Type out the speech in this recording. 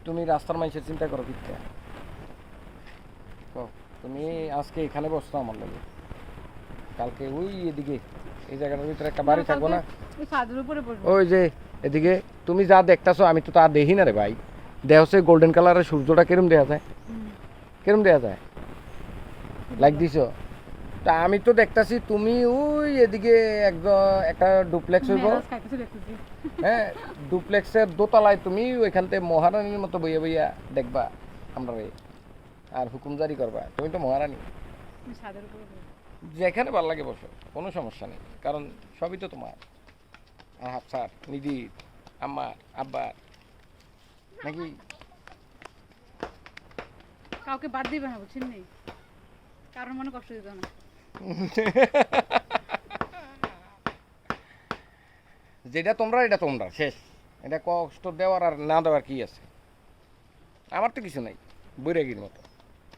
তুমি রাস্তার মানুষের চিন্তা করো কিটা তুমি আজকে এখানে বসতো আমার লাগে কালকে ওই এদিকে এই জায়গাটার ভিতরে একটা বাড়ি থাকবো না ওই যে এদিকে তুমি যা দেখতেছো আমি তো তা দেখি না রে ভাই দেহ সে গোল্ডেন কালারের সূর্যটা কিরম দেয়া যায় কিরম দেয়া যায় লাইক দিছো তা আমি তো দেখতাছি তুমি ওই এদিকে একদম একটা ডুপ্লেক্স হইব হ্যাঁ ডুপ্লেক্সের দোতলায় তুমি ওইখান থেকে মহারানীর মতো বইয়া বইয়া দেখবা আমরা আর হুকুম জারি করবা তুমি তো মহারানী যেখানে ভালো লাগে বসো কোনো সমস্যা নেই কারণ সবই তো তোমার হাফসার নিদির আমার আব্বার নাকি কাউকে বাদ দিবে না বুঝছেন নি কারণ মনে কষ্ট দিত না যেটা তোমরা এটা তোমরা শেষ এটা কষ্ট দেওয়ার আর না দেওয়ার কি আছে আমার তো কিছু নাই বৈরাগীর মতো